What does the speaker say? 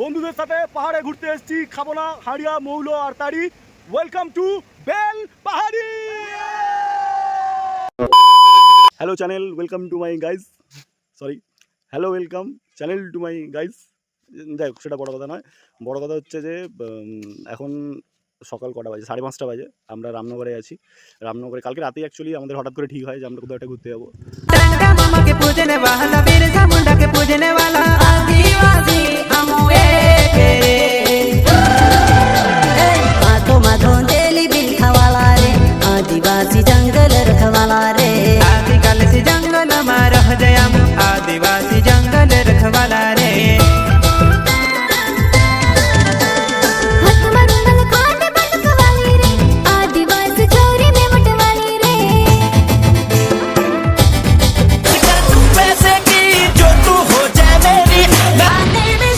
বন্ধুদের সাথে পাহাড়ে ঘুরতে এসেছি, খাবো না হাড়িয়া মৌলো আর তারি। ওয়েলকাম টু বেল পাহাড়ি। Hello channel, welcome to my guys, hello welcome channel to my guys. যাই হোক, সেটা বড় কথা নয়। বড় কথা হচ্ছে যে এখন সকাল কটা বাজে, 5:30 বাজে। আমরা রামনগরে আছি। রামনগরে কালকে রাতেই অ্যাকচুয়ালি আমাদের হঠাৎ করে ঠিক হয় যে আমরা কোথাও একটা ঘুরতে যাবো।